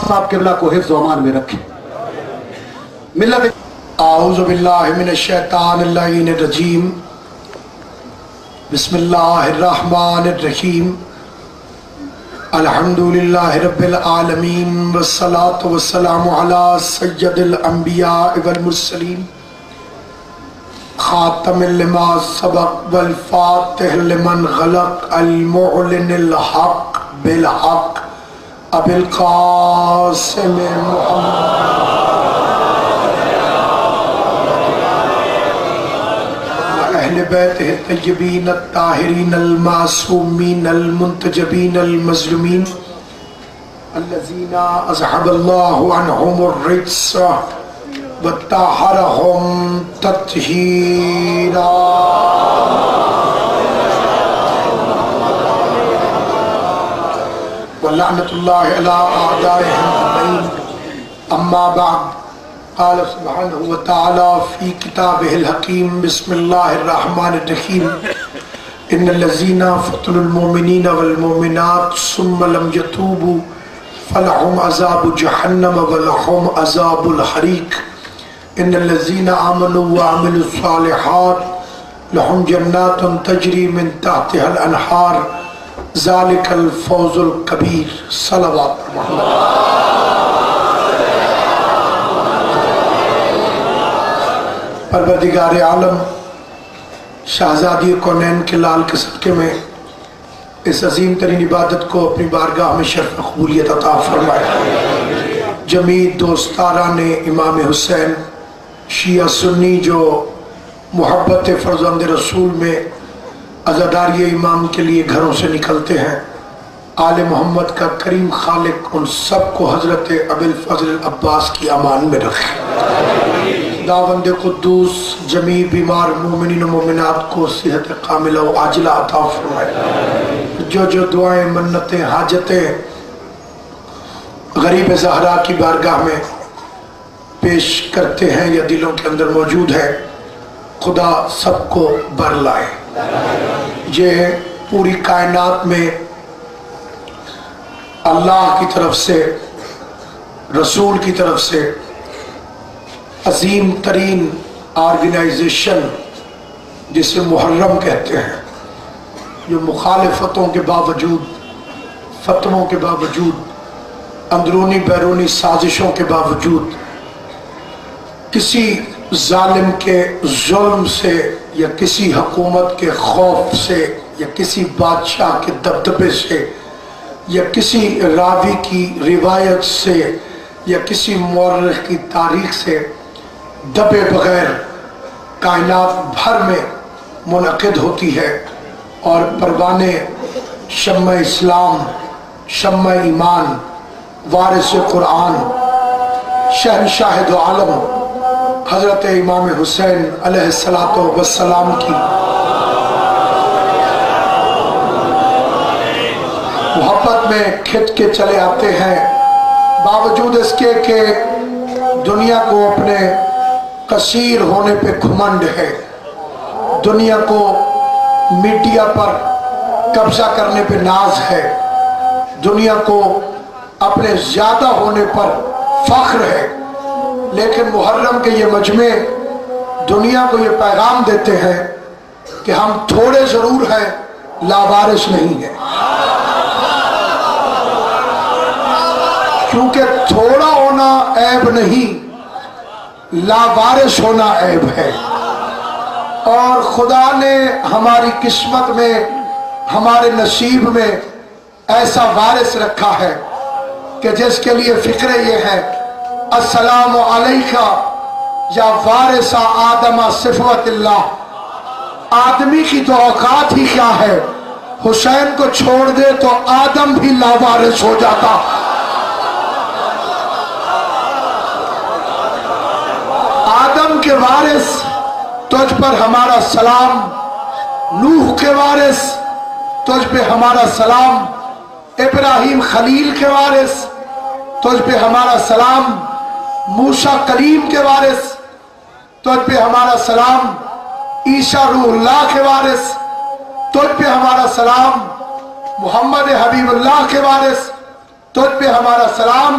साहब क़िबला को हिफ्ज़ व अमान में रखे। मिल्लत आऊज़ु बिल्लाहि मिनश शैतानिर रजीम, बिस्मिल्लाहिर रहमानिर रहीम, अल्हम्दुलिल्लाहि रब्बिल आलमीन, वस्सलातु वस्सलामु अला सय्यदिल अंबिया वल मुरसलीन, खातमिल लिमा सबक वल फातिह लिमन गलक, अल मुअलिनिल हक बिल हक, अबिल कासिम मुहम्मद अहले बैतिहि तय्यबीन अत्ताहिरीन अल-मासूमीन अल-मुंतजबीन अल-मज़लूमीन अल्लज़ीना अज़हबल्लाहु अन्हुमुर रिज्स व तहहरहुम तत्हीरा। व लअनतुल्लाहि अला आदाइहिम अम्मा बाद। क़ाल सुब्हानहु व तआला फ़ी किताबिहिल हकीम, बिस्मिल्लाहिर रहमानिर रहीम, इन्नल्लज़ीना फ़तनुल मुमिनीन वल मुमिनात सुम्मा लम यतूबू फलहुम अज़ाबु जहन्नम व लहुम अज़ाबुल हरीक, इन्नल्लज़ीना आमनू व अमिलुस सालिहात लहुम जन्नातुन तजरी मिन तहतिहल अनहार, ज़ालिकल फ़ौज़ुल कबीर। सलवात मुहम्मद। परवरदिगार आलम शाहज़ादी कौनैन के लाल के सदक़े में इस अजीम तरीन इबादत को अपनी बारगाह में शर्फ कबूलियत अता फरमाए। जमीद दोस्तारा ने इमाम हुसैन शिया सुन्नी जो मोहब्बत फ़र्ज़ंद रसूल में अज़ादारी इमाम के लिए घरों से निकलते हैं, आले मोहम्मद का करीम खालिक उन सब को हज़रत अबिल फ़ज़ल अब्बास की अमान में रखे। दावंदे कुद्दूस जमी बीमार मोमिनीन व मोमिनात को सेहत कामिला व आजिला अता फरमाए। जो दुआएं मन्नतें हाजतें गरीब ज़हरा की बारगाह में पेश करते हैं या दिलों के अंदर मौजूद है, खुदा सबको बर लाए। ये पूरी कायनात में अल्लाह की तरफ से, रसूल की तरफ से अजीम तरीन ऑर्गेनाइजेशन जिसे मुहर्रम कहते हैं, जो मुखालिफतों के बावजूद, फतवों के बावजूद, अंदरूनी बैरूनी साजिशों के बावजूद, किसी जालिम के जुल्म से या किसी हुकूमत के खौफ से या किसी बादशाह के दबदबे से या किसी रावी की रिवायत से या किसी मौरख की तारीख से दबे बगैर कायनात भर में मुनक़िद होती है और परवाने शम्मा इस्लाम, शम्मा ईमान, वारिस कुरान, शहंशाह दो आलम हज़रत इमाम हुसैन अलैहिस्सलातो वस्सलाम की मोहब्बत में खिंच के चले आते हैं, बावजूद इसके कि दुनिया को अपने कसीर होने पे घुमंड है, दुनिया को मीडिया पर कब्जा करने पे नाज है, दुनिया को अपने ज्यादा होने पर फख्र है, लेकिन मुहर्रम के ये मजमे दुनिया को ये पैगाम देते हैं कि हम थोड़े जरूर हैं, लावारिस नहीं है। क्योंकि थोड़ा होना ऐब नहीं, लावारिस होना ऐब है। और खुदा ने हमारी किस्मत में, हमारे नसीब में ऐसा वारिस रखा है कि जिसके लिए फिक्र ये है, अस्सलामु अलैका या वारिसा आदमा सिफ़वतिल्लाह। आदमी की तो औकात ही क्या है, हुसैन को छोड़ दे तो आदम भी लावारिस हो जाता। आदम के वारिस तुझ पर हमारा सलाम, नूह के वारिस तुझ पे हमारा सलाम, इब्राहिम खलील के वारिस तुझ पे हमारा सलाम, मूसा कलीम के वारिस तुझ पे हमारा सलाम, ईसा रूहुल्लाह के वारिस तुझ पे हमारा सलाम, मोहम्मद हबीबुल्लाह के वारिस तुझ पे हमारा सलाम,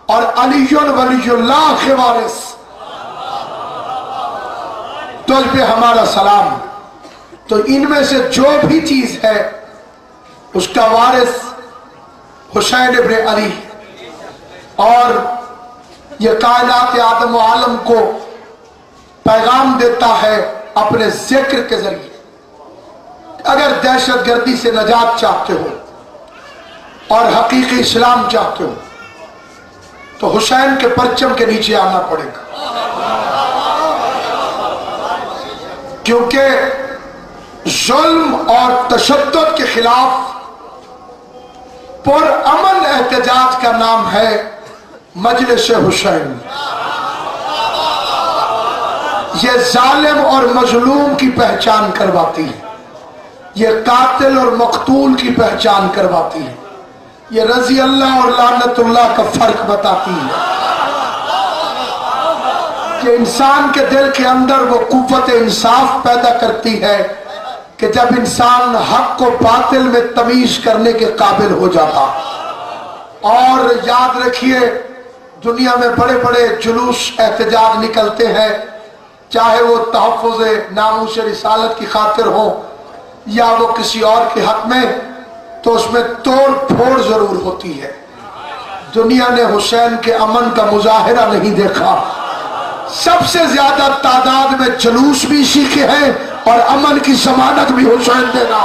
اور علیٌ ولی اللہ کے وارث، تجھ پہ ہمارا سلام۔ تو ان میں سے جو بھی چیز ہے اس کا وارث حسین ابن علی، اور یہ کائنات آدم و عالم کو پیغام دیتا ہے اپنے ذکر کے ذریعے۔ اگر دہشت گردی سے نجات چاہتے ہو اور حقیقی اسلام چاہتے ہو تو حسین کے پرچم کے نیچے آنا پڑے گا، کیونکہ ظلم اور تشدد کے خلاف پر امن احتجاج کا نام ہے مجلس حسین۔ یہ ظالم اور مظلوم کی پہچان کرواتی ہے، یہ قاتل اور مقتول کی پہچان کرواتی ہے، یہ رضی اللہ اور لعنت اللہ کا فرق بتاتی ہے، کہ انسان کے دل کے اندر وہ قوت انصاف پیدا کرتی ہے کہ جب انسان حق کو باطل میں تمیز کرنے کے قابل ہو جاتا۔ اور یاد رکھیے، دنیا میں بڑے بڑے جلوس احتجاج نکلتے ہیں، چاہے وہ تحفظ ناموس رسالت کی خاطر ہو یا وہ کسی اور کے حق میں، تو اس میں توڑ پھوڑ ضرور ہوتی ہے۔ دنیا نے حسین کے امن کا مظاہرہ نہیں دیکھا۔ سب سے زیادہ تعداد میں جلوس بھی اسی کے ہیں اور امن کی ضمانت بھی حسین دینا۔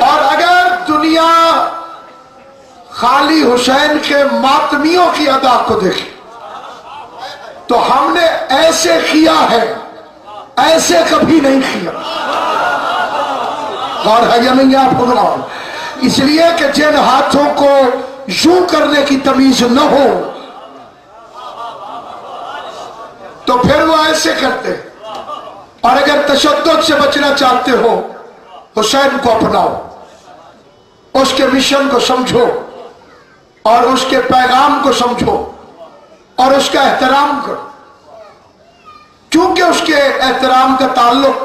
اور اگر دنیا خالی حسین کے ماتمیوں کی ادا کو دیکھے تو ہم نے ایسے کیا ہے، ایسے کبھی نہیں کیا۔ اور ہے یا نہیں آپ کو؟ اس لیے کہ جن ہاتھوں کو یوں کرنے کی تمیز نہ ہو تو پھر وہ ایسے کرتے۔ اور اگر تشدد سے بچنا چاہتے ہو، حسین کو اپناؤ، اس کے مشن کو سمجھو اور اس کے پیغام کو سمجھو اور اس کا احترام کرو، کیونکہ اس کے احترام کا تعلق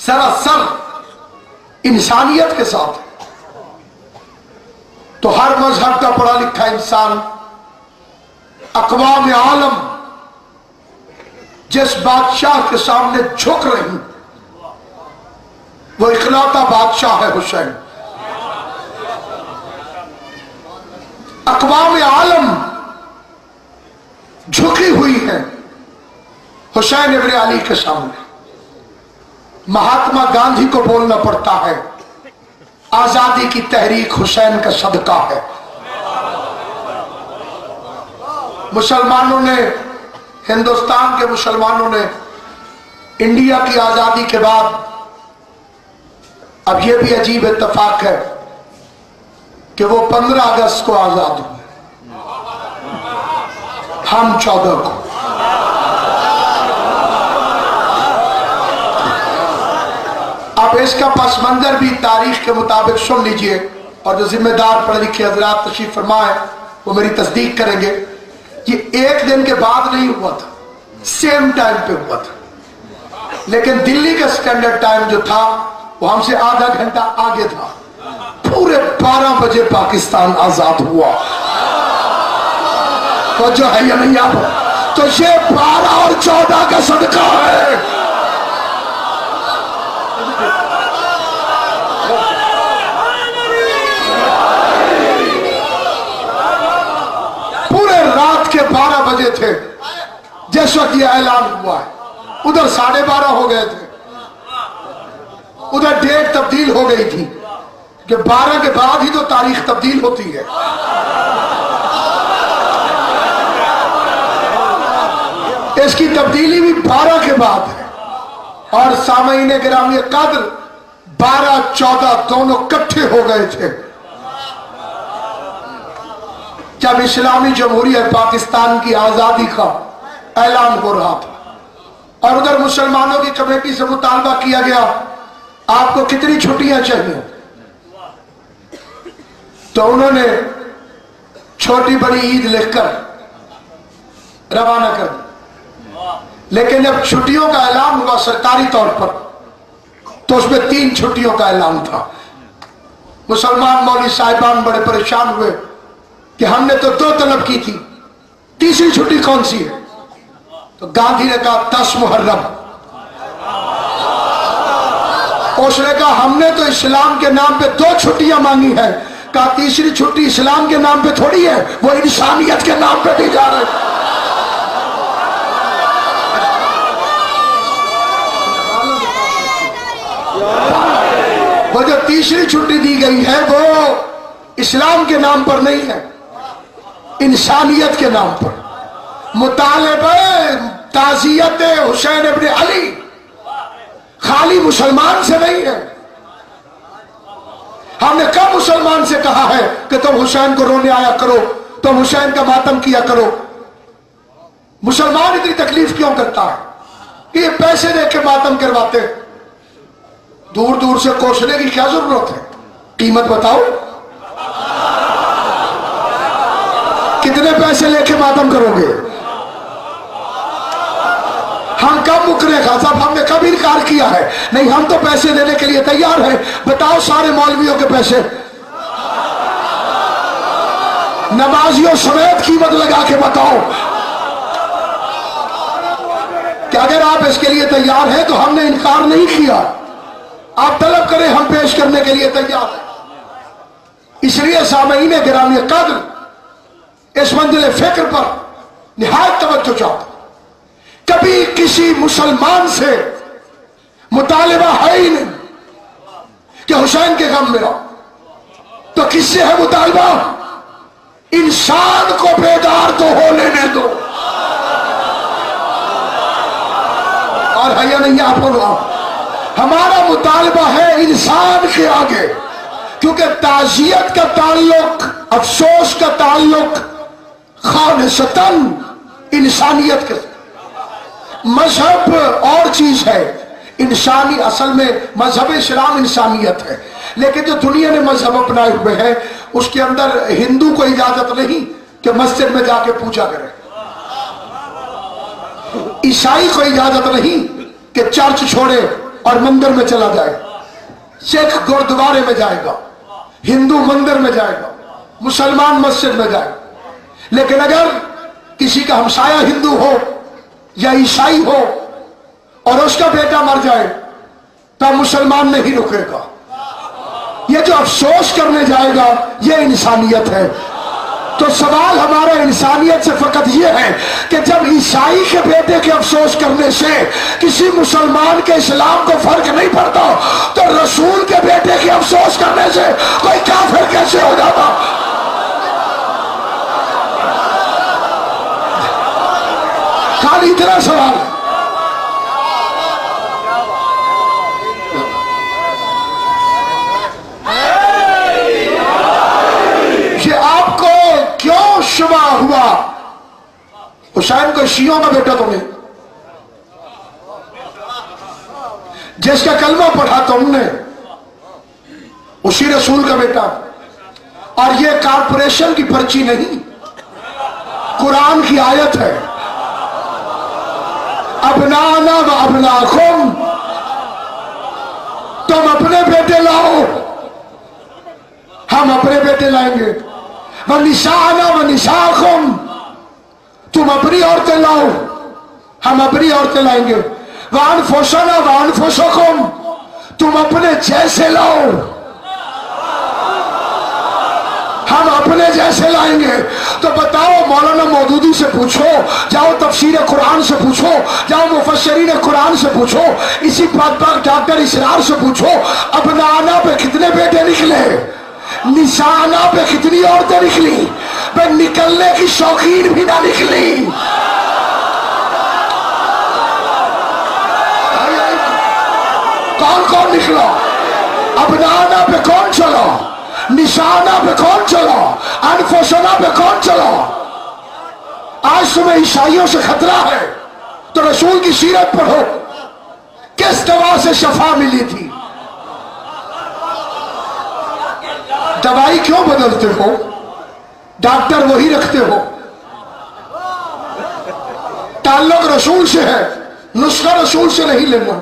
سراسر انسانیت کے ساتھ ہے۔ تو ہر مذہب کا پڑھا لکھا انسان، اقوام عالم جس بادشاہ کے سامنے جھک رہی، وہ اکلوتا بادشاہ ہے حسین۔ اقوام عالم جھکی ہوئی ہے حسین ابن علی کے سامنے۔ مہاتما گاندھی کو بولنا پڑتا ہے، آزادی کی تحریک حسین کا صدقہ ہے۔ مسلمانوں نے، ہندوستان کے مسلمانوں نے انڈیا کی آزادی کے بعد، اب یہ بھی عجیب اتفاق ہے کہ وہ 15 اگست کو آزاد ہوئے، ہم 14 کو۔ اب اس کا پس منظر بھی تاریخ کے مطابق سن لیجئے، اور جو ذمہ دار پڑھے لکھے حضرات تشریف فرمائے وہ میری تصدیق کریں گے۔ یہ ایک دن کے بعد نہیں ہوا تھا، سیم ٹائم پہ ہوا تھا، لیکن دلی کا سٹینڈرڈ ٹائم جو تھا وہ ہم سے آدھا گھنٹہ آگے تھا۔ پورے 12 بجے پاکستان آزاد ہوا۔ تو جو ہے یا نہیں آپ، تو یہ 12 اور 14 کا صدقہ ہے۔ رات کے 12 بجے تھے جس وقت یہ اعلان ہوا ہے، ادھر 12:30 ہو گئے تھے، ادھر ڈیٹ تبدیل ہو گئی تھی کہ 12 کے بعد ہی تو تاریخ تبدیل ہوتی ہے۔ اس کی تبدیلی بھی 12 کے بعد ہے۔ اور سامعین گرامی قدر، 12-14 دونوں کٹھے ہو گئے تھے جب اسلامی جمہوریت پاکستان کی آزادی کا اعلان ہو رہا تھا، اور ادھر مسلمانوں کی کمیٹی سے مطالبہ کیا گیا آپ کو کتنی چھٹیاں چاہیے، تو انہوں نے چھوٹی بڑی عید لکھ کر روانہ کر دی۔ لیکن جب چھٹیوں کا اعلان ہوا سرکاری طور پر، तो उसमें 3 छुट्टियों का ऐलान था। मुसलमान मौलवी साहिबान बड़े परेशान हुए कि हमने तो 2 तलब की थी, तीसरी छुट्टी कौन सी है? तो गांधी ने कहा 10 मुहर्रम। उसने कहा हमने तो इस्लाम के नाम पे 2 छुट्टियां मांगी है। कहा तीसरी छुट्टी इस्लाम के नाम पे थोड़ी है, वो इंसानियत के नाम पे दी जा रही है। वो जो तीसरी छुट्टी दी गई है वो इस्लाम के नाम पर नहीं है, इंसानियत के नाम पर। मुतालिबा ताज़ियत हुसैन इब्न अली खाली मुसलमान से नहीं है। हमने कब मुसलमान से कहा है कि तुम हुसैन को रोने आया करो, तुम हुसैन का मातम किया करो? मुसलमान इतनी तकलीफ क्यों करता है कि ये पैसे दे के मातम करवाते? दूर दूर से कोसने की क्या जरूरत है? कीमत बताओ, कितने पैसे लेके मातम करोगे? हम कब मुकरे साहब, हमने कब इनकार किया है? नहीं, हम तो पैसे देने के लिए तैयार हैं। बताओ सारे मौलवियों के पैसे, नमाजियों समेत कीमत लगा के बताओ कि अगर आप इसके लिए तैयार हैं तो हमने इनकार नहीं किया। आप तलब करें, हम पेश करने के लिए तैयार हैं। इसलिए सामईन गिरामी कद्र इस मंजिल फिक्र पर निहायत तवज्जो चाहता। कभी किसी मुसलमान से मुतालिबा है ही नहीं कि हुसैन के गम में रहो, तो किससे है मुतालिबा? इंसान को बेदार तो हो लेने दो। और है या नहीं आप लोग? हमारा मुतालिबा है इंसान के आगे, क्योंकि ताजियत का ताल्लुक, अफसोस का ताल्लुक खालिसतन इंसानियत के। मजहब और चीज है, इंसानी असल में मजहब इस्लाम इंसानियत है, लेकिन जो दुनिया ने मजहब अपनाए हुए हैं उसके अंदर हिंदू को इजाजत नहीं कि मस्जिद में जाके पूजा करे, ईसाई को इजाजत नहीं कि चर्च छोड़े और मंदिर में चला जाए, सिख गुरुद्वारे में जाएगा, हिंदू मंदिर में जाएगा, मुसलमान मस्जिद में जाएगा। लेकिन अगर किसी का हमसाया हिंदू हो या ईसाई हो और उसका बेटा मर जाए तो मुसलमान नहीं रुकेगा। ये जो अफसोस करने जाएगा ये इंसानियत है। तो सवाल हमारा इंसानियत से फकत ये है कि जब ईसाई के बेटे के अफसोस करने से किसी मुसलमान के इस्लाम को फर्क नहीं पड़ता, तो रसूल के बेटे के अफसोस करने से कोई काफिर कैसे हो जाता? खाली इतना सवाल। ये आपको क्यों शुबा हुआ हुसैन को शियों का बेटा तो नहीं? जिसका कलमा पढ़ा तुमने उसी रसूल का बेटा। और ये कारपोरेशन की पर्ची नहीं, कुरान की आयत है। अबनाना व अबनाकुम, तुम अपने बेटे लाओ, हम अपने बेटे लाएंगे। व निशाना व निशाकुम, तुम अपनी औरतें लाओ, हम अपनी औरतें लाएंगे। व अनफुसना व अनफुसकुम, तुम अपने जैसे लाओ, हम अपने जैसे लाएंगे। तो बताओ, मौलाना मौदूदी से पूछो, जाओ तफसीर कुरान से पूछो, जाओ मुफस्सिरीन कुरान से पूछो, इसी बात पर डॉक्टर इसरार से पूछो, अबनाना पे कितने बेटे निकले, निशाना पे कितनी औरतें निकली, पे निकलने की शौकीन भी ना निकली। कौन कौन निकला? अबनाना पे कौन चला, निशाना पे कौन चला, अनफुसना पे कौन चला? आज तुम्हें ईसाइयों से खतरा है तो रसूल की सीरत पढ़ो, किस दवा से शफा मिली थी। दवाई क्यों बदलते हो? डॉक्टर वही रखते हो। ताल्लुक रसूल से है, नुस्खा रसूल से नहीं लेना।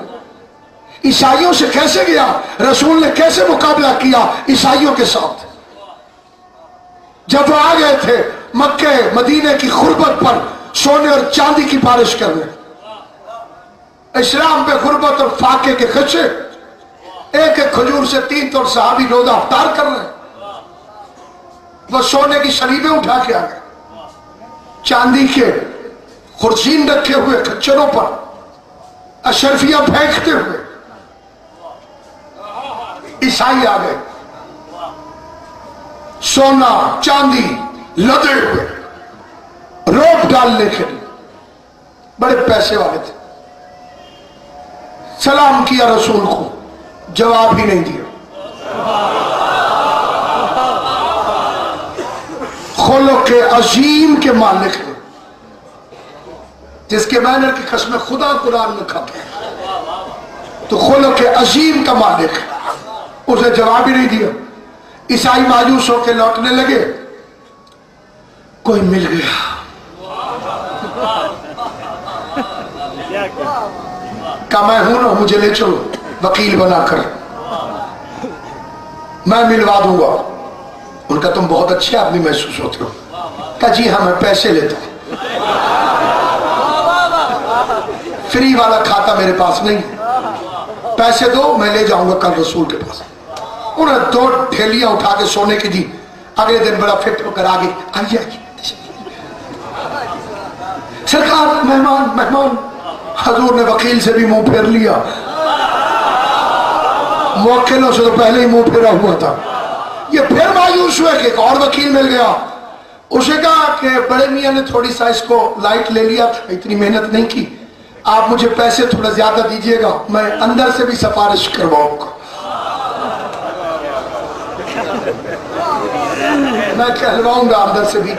ईसाइयों से कैसे गया, रसूल ने कैसे मुकाबला किया ईसाइयों के साथ। जब वो आ गए थे मक्के मदीने की गुर्बत पर सोने और चांदी की बारिश करने, इस्लाम पे गुर्बत और फाके के खर्चे, एक एक खजूर से 3 तोड़ सहाबी रोजा अफ्तार कर रहे, वो सोने की शरीबें उठा के आ गए, चांदी के खुर्सीन रखे हुए खच्चरों पर अशरफिया फेंकते हुए ईसाई आ गए, सोना चांदी लदे हुए, रोप डालने के लिए, बड़े पैसे वाले थे। सलाम किया रसूल को, जवाब ही नहीं दिया। खुलुक़ अजीम के मालिक ने, जिसके मैनर की कसम खुदा कुरान में खाते हैं, तो खुलुक़ अजीम का मालिक है, उसे जवाब ही नहीं दिया। ईसाई मायूस होकर लौटने लगे, कोई मिल गया, कहा मैं हूं ना, मुझे ले चलो वकील बनाकर, मैं मिलवा दूंगा। उनका तुम बहुत अच्छे आदमी महसूस होते हो। कहा जी हाँ, मैं पैसे लेता हूं, फ्री वाला खाता मेरे पास नहीं, पैसे दो, मैं ले जाऊंगा कल रसूल के पास। उन्हें 2 ढेलियां उठा के सोने की दी। अगले दिन बड़ा फिट होकर आगे, आइए सरकार, मेहमान मेहमान। हजूर ने वकील से भी मुंह फेर लिया, मुवक्किलों से तो पहले ही मुंह फेरा हुआ था। ये फिर मायूस हुए कि एक और वकील मिल गया। उसे कहा कि बड़े मियां ने थोड़ी सा इसको लाइट ले लिया था, इतनी मेहनत नहीं की, आप मुझे पैसे थोड़ा ज्यादा दीजिएगा, मैं अंदर से भी सिफारिश करवाऊंगा। मैं कहलवाऊंगा अंदर से भी,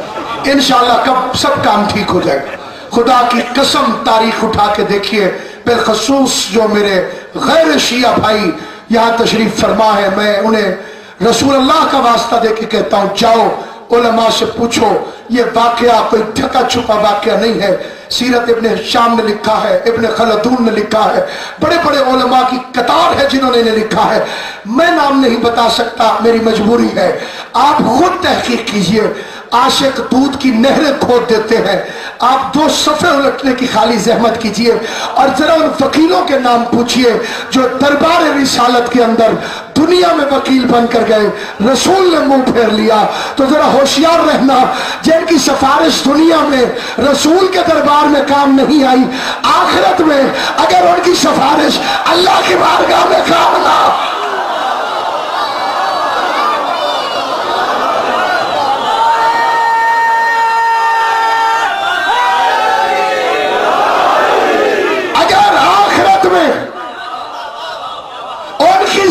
इंशाअल्लाह कब सब काम ठीक हो जाएगा। खुदा की कसम, तारीख उठा के देखिए, बिलखसूस जो मेरे गैर शिया भाई यहाँ तशरीफ फरमा है, मैं उन्हें रसूल अल्लाह का वास्ता दे के कहता हूँ, जाओ उलमा से पूछो, ये वाकया कोई ढका छुपा वाकया नहीं है। सीरत इब्ने शाम ने लिखा है, इब्ने खलदून ने लिखा है, बड़े बड़े उलमा की कतार है जिन्होंने इन्हें लिखा है। मैं नाम नहीं बता सकता, मेरी मजबूरी है, आप खुद तहकीक कीजिए। आशिक दूध की नहरें खोद देते हैं, आप 2 सफ़े उलटने की खाली जहमत कीजिए और जरा उन वकीलों के नाम पूछिए जो दरबार रिसालत के अंदर दुनिया में वकील बनकर गए, रसूल ने मुंह फेर लिया। तो जरा होशियार रहना, जिनकी सिफारिश दुनिया में रसूल के दरबार में काम नहीं आई, आखिरत में अगर उनकी सिफारिश अल्लाह की बारगाह में काम ना,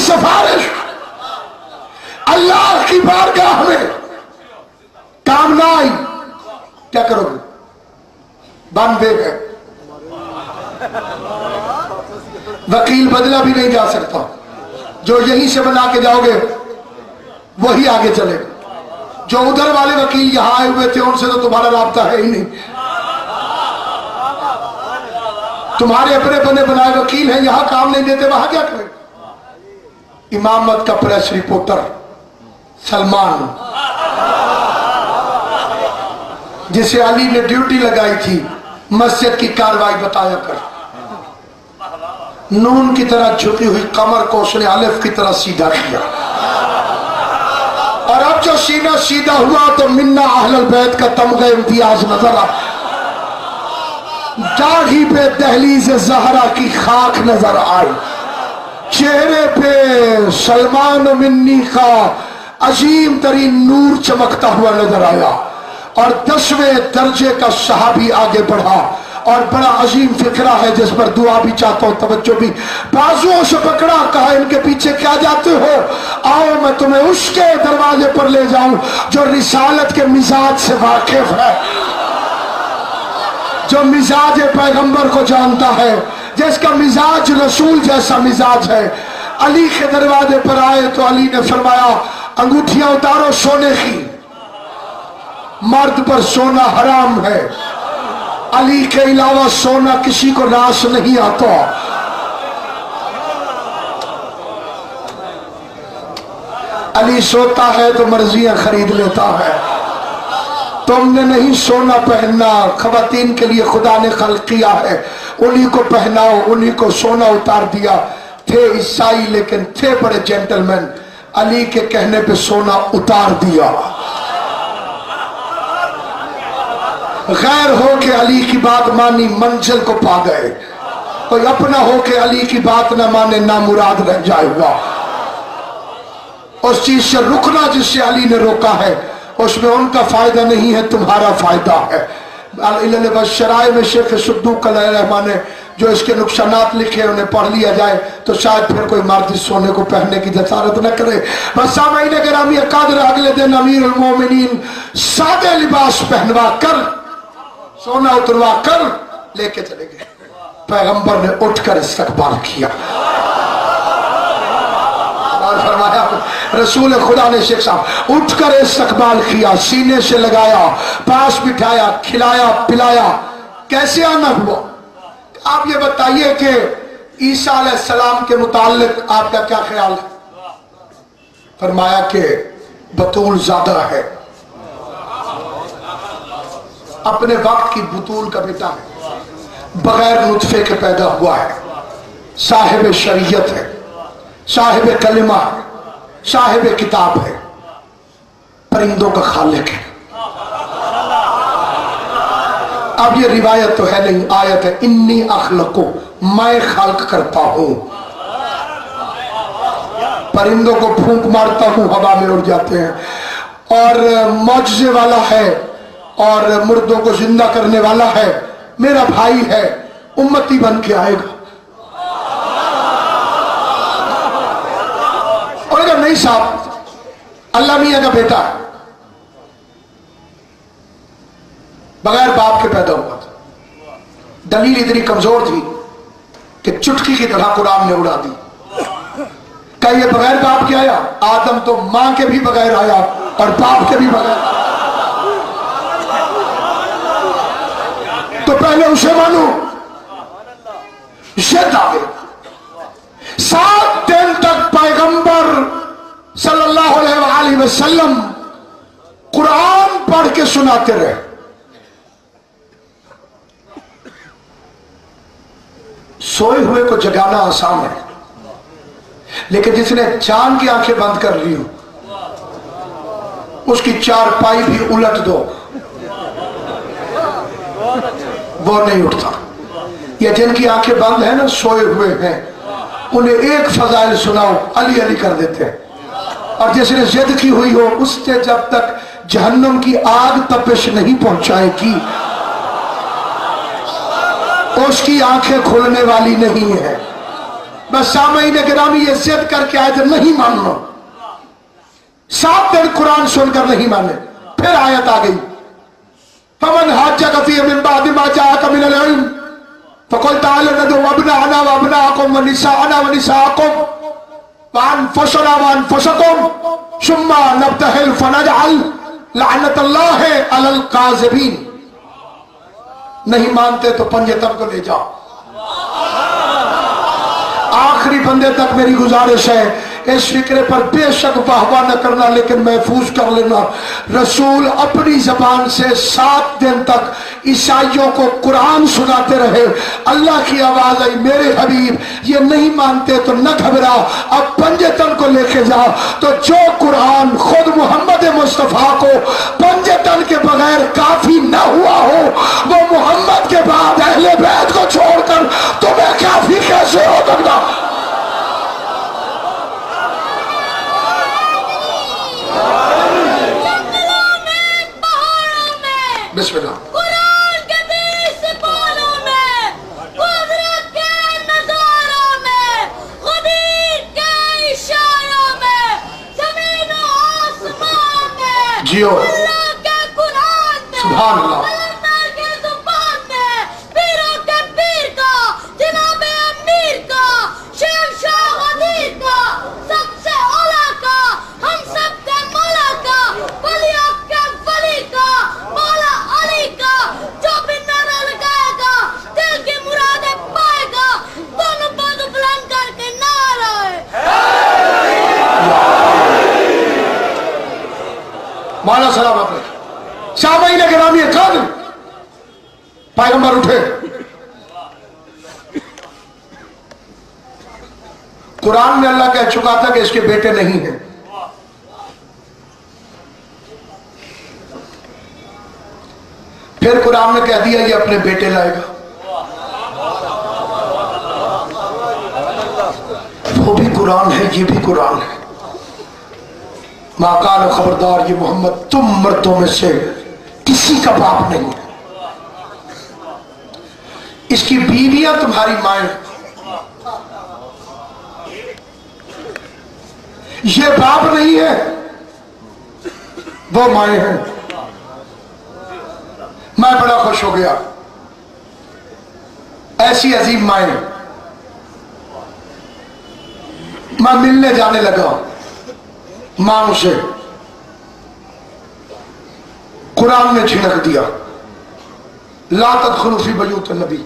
सिफारिश अल्लाह की बारगाह में काम ना आई, क्या करोगे? बंद है, वकील बदला भी नहीं जा सकता, जो यहीं से बना के जाओगे वही आगे चलेगा। जो उधर वाले वकील यहां आए हुए थे उनसे तो तुम्हारा राब्ता है ही नहीं, तुम्हारे अपने बने बनाए वकील हैं, यहां काम नहीं देते, वहां क्या करें? इमामत का प्रेस रिपोर्टर सलमान, जिसे अली ने ड्यूटी लगाई थी मस्जिद की कार्रवाई बताया कर, नून की तरह झुकी हुई कमर को उसने अलिफ की तरह सीधा किया। और अब जो सीना सीधा हुआ तो मिन्ना अहलुल बैत का तमगा इम्तियाज नजर आ, दाढ़ी पे दहलीज ज़हरा की खाक नजर आई, चेहरे पे सलमान मिन्नी का अजीम तरीन नूर चमकता हुआ नजर आया। और 10वें दर्जे का सहाबी आगे बढ़ा और बड़ा अजीम फिक्रा है जिस पर दुआ भी चाहता हूं, तवज्जो भी। बाजुओं से पकड़ा, कहा इनके पीछे क्या जाते हो, आओ मैं तुम्हें उसके दरवाजे पर ले जाऊं जो रिसालत के मिजाज से वाकिफ है, जो मिजाज पैगंबर को जानता है, जिसका मिजाज रसूल जैसा मिजाज है। अली के दरवाजे पर आए तो अली ने फरमाया, अंगूठियां उतारो सोने की, मर्द पर सोना हराम है, अली के अलावा सोना किसी को नाश नहीं आता। अली सोता है तो मर्जियां खरीद लेता है। तुमने नहीं सोना पहनना, खवातीन के लिए खुदा ने खल्क किया है, उन्हीं को पहनाओ, उन्हीं को सोना उतार दिया। थे ईसाई लेकिन थे बड़े जेंटलमैन, अली के कहने पे सोना उतार दिया। गैर हो के अली की बात मानी, मंजिल को पा गए। कोई अपना हो के अली की बात ना माने, ना मुराद रह जाएगा। उस चीज से रुकना जिससे अली ने रोका है, उसमें उनका फायदा नहीं है, तुम्हारा फायदा है। शराय में शेख सुद्दूक रहमान ने जो इसके नुकसानात लिखे उन्हें पढ़ लिया जाए तो शायद फिर कोई मर्द सोने को पहनने की जसारत न करे। बस सामईन गिरामी कादर अगले दिन अमीरुल मोमिनीन सादे लिबास पहनवा कर, सोना उतरवा कर लेके चले गए। पैगंबर ने उठकर इस्तकबाल किया और फरमाया, रसूल खुदा ने शेख साहब उठकर इस्तकबाल किया, सीने से लगाया, पास बिठाया, खिलाया पिलाया। कैसे आना हुआ? आप ये बताइए कि ईसा अलैहिस्सलाम के मुताल्लिक आपका क्या ख्याल है? फरमाया कि बतूल ज्यादा है, अपने वक्त की बतूल का बेटा है, बगैर नुतफे के पैदा हुआ है, साहिब शरीयत है, साहिब कलिमा है, साहिब किताब है, परिंदों का खालिक है। अब ये रिवायत तो है नहीं, आयत है, इन्नी अखलको, मैं खाल्क करता हूं, परिंदों को फूंक मारता हूं, हवा में उड़ जाते हैं, और मौजज़े वाला है और मुर्दों को जिंदा करने वाला है, मेरा भाई है, उम्मती बन के आएगा। और अगर नहीं साहब, अल्लाह मियां का बेटा है, बगैर बाप के पैदा हुआ था। दलील इतनी कमजोर थी कि चुटकी की तरह कुरान ने उड़ा दी। क्या ये बगैर बाप के आया? आदम तो मां के भी बगैर आया और बाप के भी बगैर। तो पहले उसे मानो, जिद आ गई। 7 दिन तक पैगंबर सल्लल्लाहु अलैहि वसल्लम कुरान पढ़ के सुनाते रहे। सोए हुए को जगाना आसान है, लेकिन जिसने चांद की आंखें बंद कर ली उसकी चारपाई भी उलट दो, वो नहीं उठता। ये जिनकी आंखें बंद है ना, सोए हुए हैं, उन्हें एक फजाइल सुनाओ, अली अली कर देते हैं। और जिसने जिद की हुई हो उससे जब तक जहन्नम की आग तपिश नहीं पहुंचाएगी उसकी आंखें खुलने वाली नहीं है। बस सामईन गिरामी ये जिद करके आए थे, नहीं मानना। 7 दिन कुरान सुनकर नहीं माने, फिर आयत आ गई, फमन हाज्जक फीह मिन बादि मा जाअका मिनल इल्म फकुल ताअलू नदउ अब्नाअना व अब्नाअकुम व निसाअना व निसाअकुम व अनफुसना व अनफुसकुम सुम्मा नब्तहिल फनजअल लअनतल्लाहि अलल काज़िबीन। नहीं मानते तो पंजेतन को ले जाओ। आखिरी बंदे तक मेरी गुजारिश है, इस फिक्रे पर बेशक वाहवा न करना, लेकिन महफूज कर लेना। रसूल अपनी जबान से 7 दिन तक ईसाइयों को कुरान सुनाते रहे। अल्लाह की आवाज आई, मेरे हबीब ये नहीं मानते तो न घबराओ, अब पंजेतन को लेके जाओ। तो जो कुरान खुद मोहम्मद मुस्तफा को पंजेतन के बगैर काफी न हुआ हो, वो मोहम्मद के बाद अहले बैत को छोड़कर तुम्हें काफी कैसे हो सकता? बिस्मिल्लाह। कुरान के 20 पालों में, कुदरत के नजारों में, क़दीर के इशारों में, ज़मीन और आसमान में, जियो अल्लाह के कुरान में, सुभान अल्लाह, पैगंबर के ज़ुबान में, पीरों के पीर का, जनाबे अमीर का, शहंशाह ग़दीर का, सबसे औला का, हम सब के मौला का, वलियों के वली का, मौला अली का, जो भी नारा लगाएगा दिल की मुरादें पाएगा। दोनों पद बुलंद करके नारा है। मौला सलामत रखे। सामईन गिरामी कद्र, पैगंबर उठे, कुरान में अल्लाह कह चुका था कि इसके बेटे नहीं हैं। फिर कुरान ने कह दिया ये अपने बेटे लाएगा। वो भी कुरान है, ये भी कुरान है। माकान खबरदार, ये मोहम्मद तुम मर्दों में से किसी का बाप नहीं है। इसकी बीवियां तुम्हारी माएं, ये बाप नहीं है, वो माएं हैं। मैं बड़ा खुश हो गया, ऐसी अजीम माएं। मैं मिलने जाने लगा मां से, कुरान ने छिड़क दिया, ला तदखुलू फी बयूत नबी,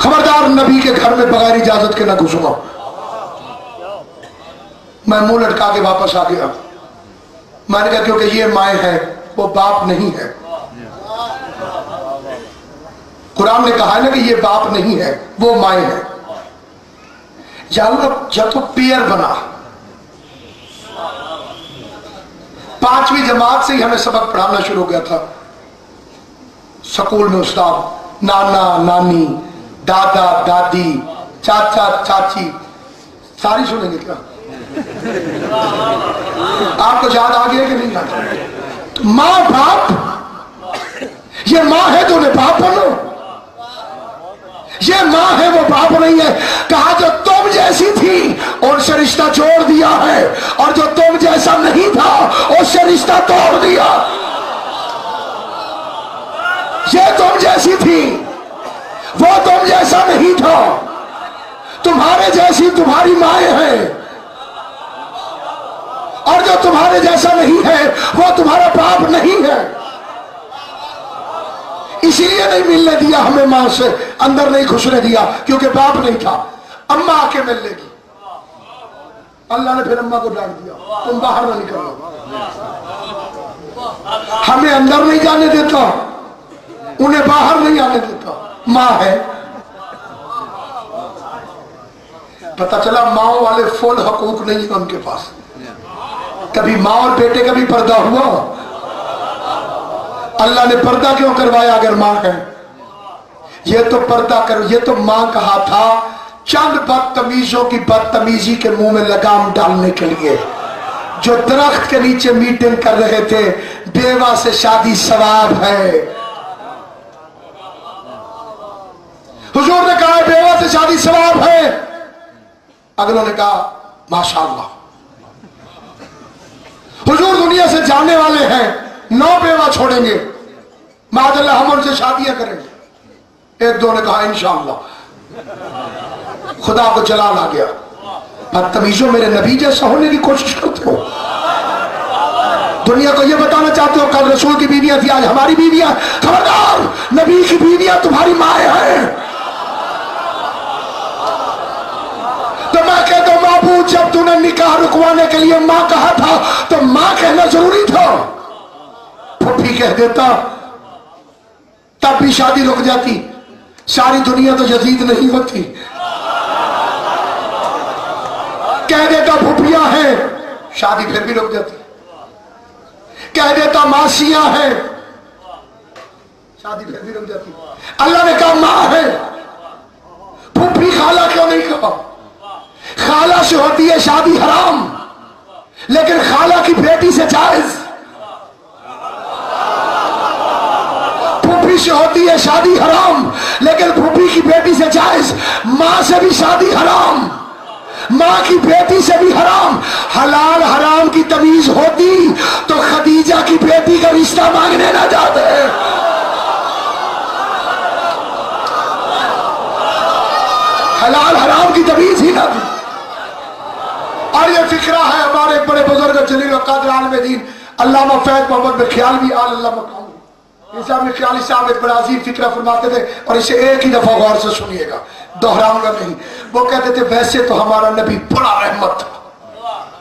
खबरदार नबी के घर में बगैर इजाजत के ना घुसूंगा। मैं मुंह लटका के वापस आ गया। मैंने कहा क्योंकि ये माएं हैं, वो बाप नहीं है। कुरान ने कहा है ना कि ये बाप नहीं है, वो माएं हैं। जब तो पेयर बना, 5वीं जमात से ही हमें सबक पढ़ाना शुरू हो गया था। स्कूल में उस्ताद नाना नानी, दादा दादी, चाचा चाची, सारी सुनेंगे क्या? आपको याद आ गया कि नहीं याद? माँ बाप, ये माँ है तो उन्हें बाप बनो। ये माँ है, वो बाप नहीं है। कहा जो तुम जैसी थी उनसे रिश्ता जोड़ दिया है, और जो तुम जैसा नहीं था उससे रिश्ता तोड़ दिया। ये तुम जैसी थी, वो तुम जैसा नहीं था। तुम्हारे जैसी तुम्हारी माएं हैं, और जो तुम्हारे जैसा नहीं है वो तुम्हारा बाप नहीं है। इसीलिए नहीं मिलने दिया हमें मां से, अंदर नहीं घुसने दिया, क्योंकि बाप नहीं था। अम्मा आके मिल लेगी। अल्लाह ने फिर अम्मा को डांट दिया, तुम बाहर ना निकलो। हमें अंदर नहीं जाने देता, उन्हें बाहर नहीं आने देता। मां है। पता चला माओ वाले फुल हकूक नहीं है उनके पास। कभी माँ और बेटे का भी पर्दा हुआ? अल्लाह ने पर्दा क्यों करवाया अगर माँ है? ये तो पर्दा कर, ये तो माँ कहा था चंद बदतमीजों की बदतमीजी के मुंह में लगाम डालने के लिए, जो दरख्त के नीचे मीटिंग कर रहे थे, बेवा से शादी सवाब है। हुजूर ने कहा बेवा से शादी सवाब है, अगलों ने कहा माशाअल्लाह। हुजूर दुनिया से जाने वाले हैं, 9 बेवा छोड़ेंगे, मादल्लाह हम उनसे शादियां करेंगे। एक दो ने कहा इंशाअल्लाह। खुदा को जलाल आ गया। बदतमीजों, मेरे नबी जैसा होने की कोशिश करते हो। दुनिया को यह बताना चाहते हो कल रसूल की बीवियां थी, आज हमारी बीवियां। खबरदार, नबी की बीवियां तुम्हारी माएं हैं। तो मैं कहता हूं महबूब, जब तूने निकाह रुकवाने के लिए मां कहा था तो मां कहना जरूरी था। फुफी कह देता तब भी शादी रुक जाती। सारी दुनिया तो यजीद नहीं होती। कह देता फुफियां हैं, शादी फिर भी रुक जाती। कह देता मासियां हैं, शादी फिर भी रुक जाती। अल्लाह ने कहा मां है, फुफी खाला क्यों नहीं कहा? खाला से होती है शादी हराम, लेकिन खाला की बेटी से जायज। फूफी से होती है शादी हराम, लेकिन फूफी की बेटी से जायज। मां से भी शादी हराम, मां की बेटी से भी हराम। हलाल हराम की तमीज होती तो खदीजा की बेटी का रिश्ता मांगने ना जाते। हलाल हराम की तमीज ही ना थी। और ये फिक्रा है हमारे बड़े बुजुर्ग जलील क़द्र आलिम दीन अल्लामा फैज मोहम्मद बिन ख्यालवी अल्लाह मकाम ख्याली साहब एक बड़ा अजीब फिक्रा फरमाते थे, और इसे एक ही दफा गौर से सुनिएगा, दोहराऊंगा नहीं। वो कहते थे वैसे तो हमारा नबी बड़ा रहमत था,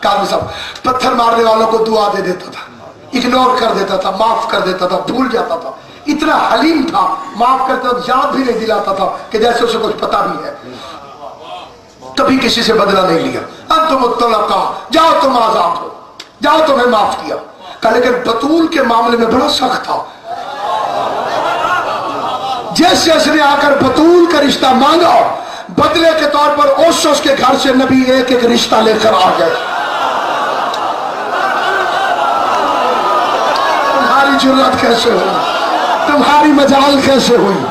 काजी साहब पत्थर मारने वालों को दुआ दे देता था, इग्नोर कर देता था, माफ कर देता था, भूल जाता था, इतना हलीम था, माफ करते वक्त याद भी नहीं दिलाता था कि जैसे उसे कुछ पता भी है। कभी किसी से बदला नहीं लिया। अंतुम मुत्तलका, जाओ तुम आजाद हो, जाओ तुम्हें माफ किया। लेकिन बतूल के मामले में बड़ा सख्त था। जिस ने आकर बतूल का रिश्ता मांगा, बदले के तौर पर ओसोस के घर से नबी एक एक रिश्ता लेकर आ गए। तुम्हारी जुर्रत कैसे हुई, तुम्हारी मजाल कैसे हुई,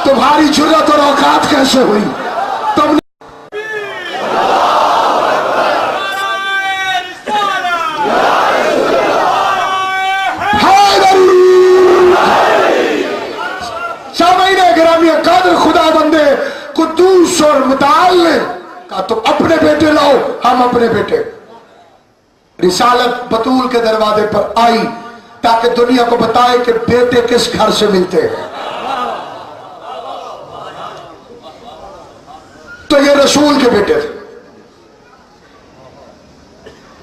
तुम्हारी जुर्रत और औकात कैसे हुई? तुमने कादर खुदा बंदे कुद्दूस और मुताल ने कहा तुम अपने बेटे लाओ, हम अपने बेटे। रिसालत बतूल के दरवाजे पर आई ताकि दुनिया को बताए कि बेटे किस घर से मिलते हैं। तो ये रसूल के बेटे थे।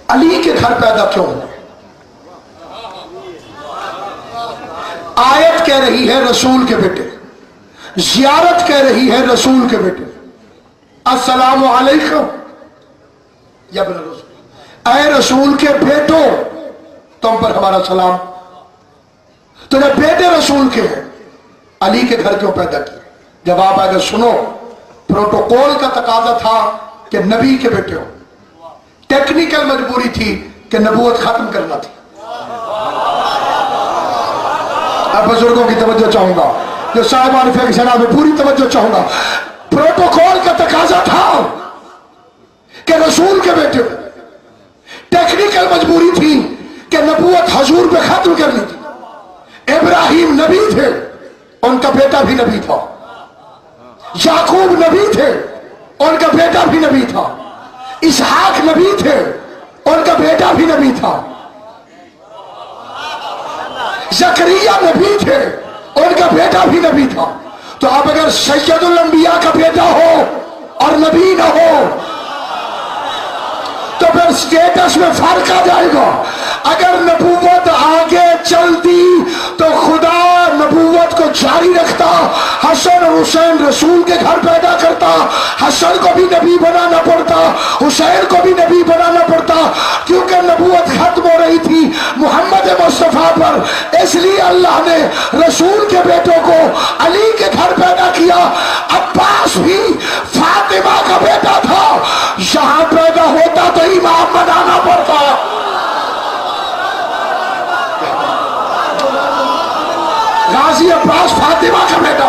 अली के घर पैदा क्यों हुए? आयत कह रही है रसूल के बेटे, जियारत कह रही है रसूल के बेटे। अस्सलामु अलैकुम या बिन रसूल, ऐ रसूल के बेटो तुम पर हमारा सलाम। तो जब बेटे रसूल के हैं, अली के घर क्यों पैदा किए? जवाब आएगा, सुनो, प्रोटोकॉल का तकाजा था कि नबी के बेटे हो, टेक्निकल मजबूरी थी कि नबूवत खत्म करना थी। अब बुजुर्गों की तवज्जो चाहूंगा, जो साहिबान फिक्र शना में पूरी तवज्जो चाहूंगा। प्रोटोकॉल का तकाजा था कि रसूल के बेटे, टेक्निकल मजबूरी थी कि नबूवत हजूर पे खत्म करनी थी। इब्राहिम नबी थे, उनका बेटा भी नबी था। याकूब नबी थे, उनका बेटा भी नबी था। इसहाक नबी थे, उनका बेटा भी नबी था। जकरिया नबी थे, उनका बेटा भी नबी था। तो अब अगर सैयदुल अंबिया का बेटा हो और नबी ना हो तो फिर स्टेटस में फर्क आ जाएगा। अगर नबूवत आगे चलती तो खुदा नबूवत को जारी रखता, हसन और हुसैन रसूल के घर पैदा करता, हसन को भी नबी बनाना पड़ता, हुसैन को भी नबी बनाना पड़ता, क्योंकि नबूवत खत्म हो रही थी मोहम्मद मुस्तफा पर। इसलिए अल्लाह ने रसूल के बेटों को अली के घर पैदा किया। अब्बास भी फातिमा का बेटा था, यहां पैदा होता तो इमाम बनाना पड़ता। गाजी अब्बास फातिमा का बेटा,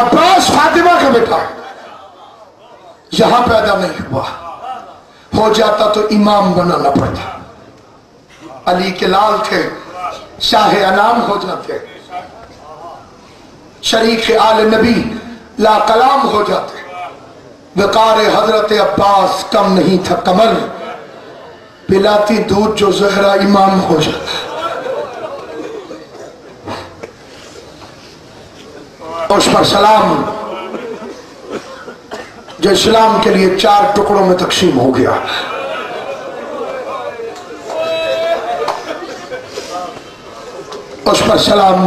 अब्बास फातिमा का बेटा, यहां पैदा नहीं हुआ, हो जाता तो इमाम बनाना पड़ता। अली के लाल थे, शाह अनाम हो जाते, शरीक आले नबी ला कलाम हो जाते। वकार हजरत अब्बास कम नहीं था कमर, पिलाती दूध जो जहरा इमाम हो जाता। उस पर सलाम जो इस्लाम के लिए 4 टुकड़ों में तकसीम हो गया। उस पर सलाम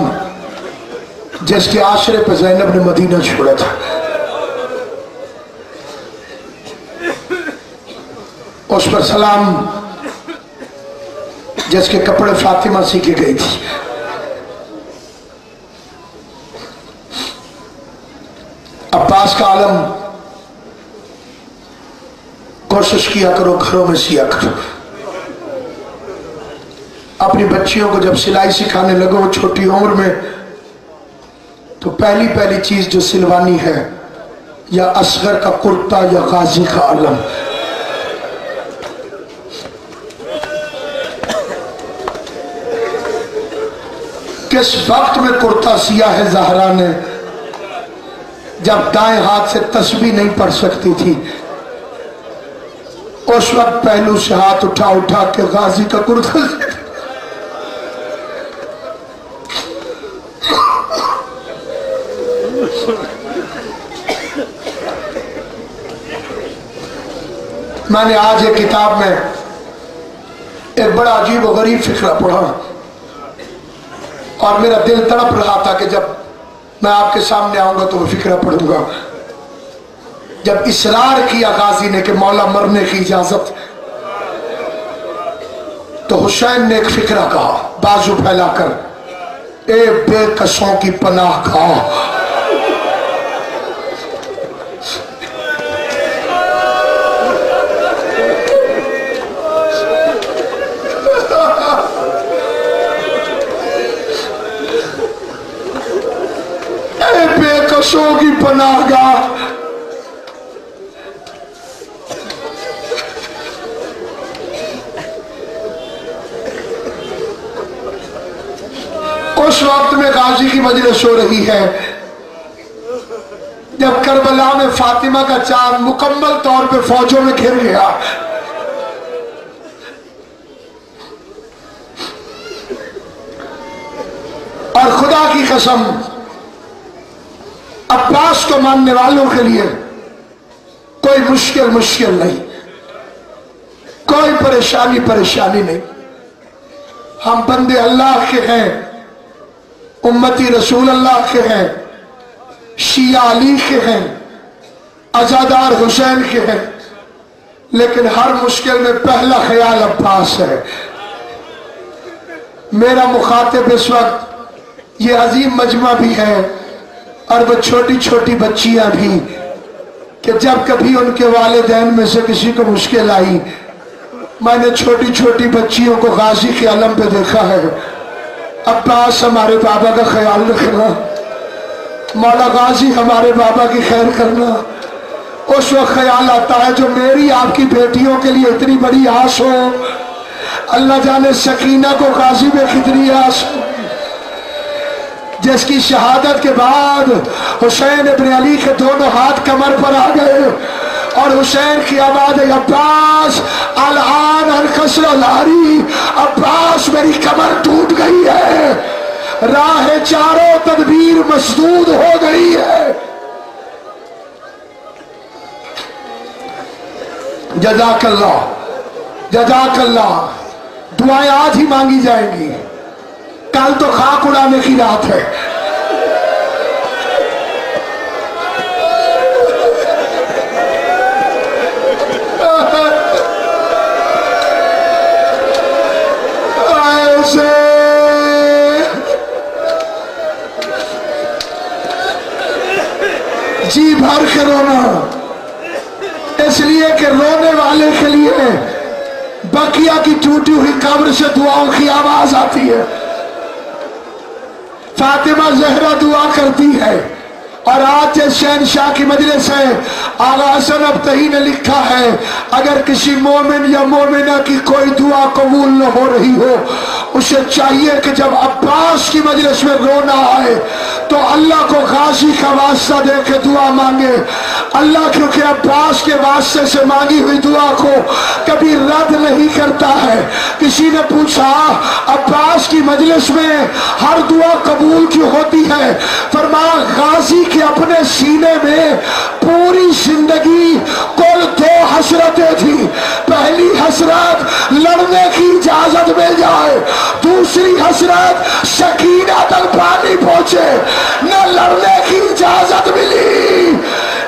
जिसके आश्रय पर ज़ैनब ने मदीना छोड़ा था। उस पर सलाम जिसके कपड़े फातिमा सीखे गई थी। अब्बास का आलम, कोशिश किया करो घरों में सिया करो। अपनी बच्चियों को जब सिलाई सिखाने लगो छोटी उम्र में, तो पहली पहली चीज जो सिलवानी है या असगर का कुर्ता या गाजी का आलम। किस वक्त में कुर्ता सिया है ज़हरा ने, जब दाएं हाथ से तस्बीह नहीं पढ़ सकती थी। उस वक्त पहलू से हाथ उठा उठा के गाजी का कुर्ता میں نے آج ایک کتاب میں ایک بڑا عجیب و غریب فقرہ پڑھا اور میرا دل تڑپ رہا تھا کہ جب میں آپ کے سامنے آؤں گا تو وہ فقرہ پڑھوں گا. جب اصرار کیا غازی نے کہ مولا مرنے کی اجازت، تو حسین نے ایک فقرہ کہا بازو پھیلا کر، اے بے کسوں کی پناہ گاہ. اے بے کسوں کی پناہ گاہ. اس وقت میں غازی کی مجلس ہو رہی ہے جب کربلا میں فاطمہ کا چاند مکمل طور پہ فوجوں میں گھر گیا. اور خدا کی قسم عباس کو ماننے والوں کے لیے کوئی مشکل نہیں، کوئی پریشانی نہیں. ہم بندے اللہ کے ہیں، امتی رسول اللہ کے ہیں، شیعہ علی کے ہیں، عزادار حسین کے ہیں، لیکن ہر مشکل میں پہلا خیال عباس ہے. میرا مخاطب اس وقت یہ عظیم مجمع بھی ہے اور وہ چھوٹی چھوٹی بچیاں بھی، کہ جب کبھی ان کے والدین میں سے کسی کو مشکل آئی، میں نے چھوٹی چھوٹی بچیوں کو غازی کے علم پہ دیکھا ہے. عباس ہمارے بابا کا خیال رکھنا، مولا غازی ہمارے بابا کی خیر کرنا. اس وقت خیال آتا ہے جو میری آپ کی بیٹیوں کے لیے اتنی بڑی آس ہو، اللہ جانے سکینہ کو غازی میں کتنی آس ہو، جس کی شہادت کے بعد حسین ابن علی کے دونوں ہاتھ کمر پر آ گئے اور حسین کی آواز ہے عباس الان انکسر لاری، عباس میری کمر ٹوٹ گئی ہے، راہ چاروں تدبیر مسدود ہو گئی ہے. جزاک اللہ جزاک اللہ. دعائیں آج ہی مانگی جائیں گی، کل تو خاک اڑانے کی رات ہے. جی بھر کے رونا، اس لیے کہ رونے والے کے لیے بقیہ کی ٹوٹی ہوئی قبر سے دعاؤں کی آواز آتی ہے. فاطمہ زہرا دعا کرتی ہے اور آج شہنشاہ کی مجلس ہے. آغا حسن ابتہی نے لکھا ہے اگر کسی مومن یا مومنہ کی کوئی دعا قبول نہ ہو رہی ہو، اسے چاہیے کہ جب عباس کی مجلس میں رونا آئے تو اللہ کو غازی کا واسطہ دے کے دعا مانگے. اللہ کیونکہ عباس کے واسطے سے مانگی ہوئی دعا کو کبھی رد نہیں کرتا ہے. کسی نے پوچھا عباس کی مجلس میں ہر دعا قبول کیوں ہوتی ہے؟ فرمایا غازی کے اپنے سینے میں پوری زندگی کل 2 حسرتیں تھی. پہلی حسرت لڑنے کی اجازت مل جائے، دوسری حسرت سکینہ تک پانی پہنچے. نہ لڑنے کی اجازت ملی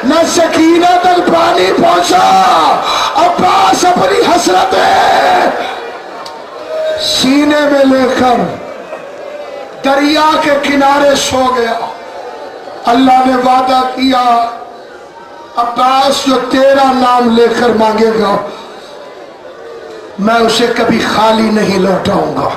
نہ سکینہ تک پانی پہنچا. عباس اپنی حسرتیں سینے میں لے کر دریا کے کنارے سو گیا. اللہ نے وعدہ کیا عباس جو تیرا نام لے کر مانگے گا میں اسے کبھی خالی نہیں لوٹاؤں گا.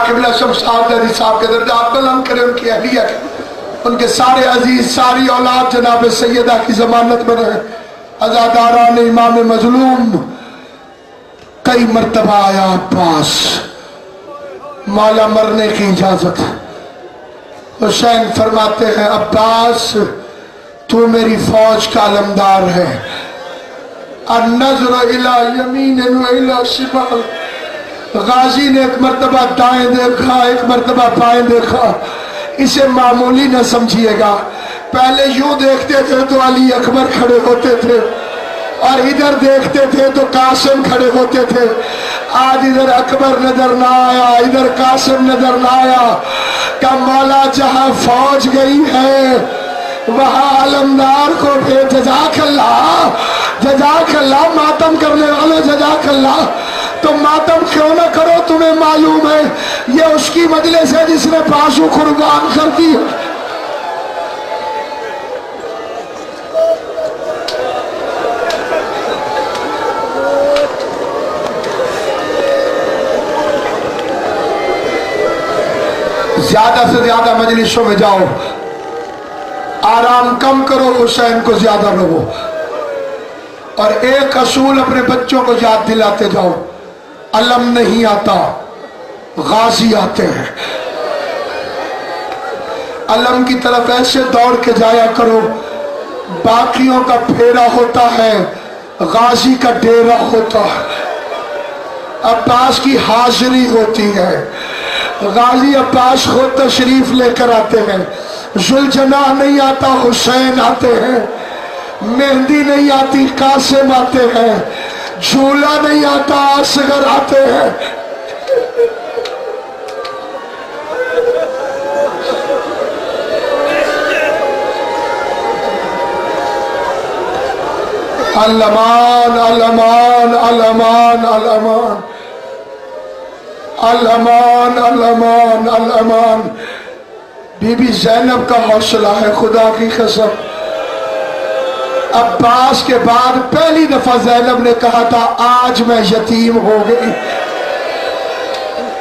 قبلہ صاحب دادی صاحب کے درجات بلند کرے، ان کی اہلیہ کے، ان کے سارے عزیز ساری اولاد جناب سیدہ کی ضمانت بنے. عزاداران امام مظلوم کئی مرتبہ آیا عباس، مولا مرنے کی اجازت. حسین فرماتے ہیں عباس تو میری فوج کا علمدار ہے. النظر الى یمین و الى شمال غازی نے ایک مرتبہ دائیں دیکھا، ایک مرتبہ بائیں دیکھا. اسے معمولی نہ سمجھیے گا. پہلے یوں دیکھتے تھے تو علی اکبر کھڑے ہوتے تھے، اور ادھر دیکھتے تھے تو قاسم کھڑے ہوتے تھے. آج ادھر اکبر نظر نہ آیا، ادھر قاسم نظر نہ آیا. کہ مولا جہاں فوج گئی ہے وہاں علمدار کو بھیج. جزاک اللہ، جزاک اللہ. ماتم کرنے والے جزاک اللہ. تو ماتم کیوں نہ کرو؟ تمہیں معلوم ہے یہ اس کی مجلس ہے جس نے پاسو قربان کر دی. زیادہ سے زیادہ مجلسوں میں جاؤ، آرام کم کرو، حسین کو زیادہ رہو. اور ایک اصول اپنے بچوں کو یاد دلاتے جاؤ، علم نہیں آتا، غازی آتے ہیں. علم کی طرف ایسے دوڑ کے جایا کرو، باقیوں کا پھیرا ہوتا ہے، غازی کا ڈیرا ہوتا ہے. عباس کی حاضری ہوتی ہے، غازی عباس خود تشریف لے کر آتے ہیں. ذوالجناح نہیں آتا، حسین آتے ہیں. مہندی نہیں آتی، قاسم آتے ہیں. جھولا نہیں آتا، اصغر آتے ہیں. علمان علمان علمان علمان علمان علمان علمان. بی بی زینب کا حوصلہ ہے، خدا کی قسم. عباس کے بعد پہلی دفعہ زینب نے کہا تھا آج میں یتیم ہو گئی.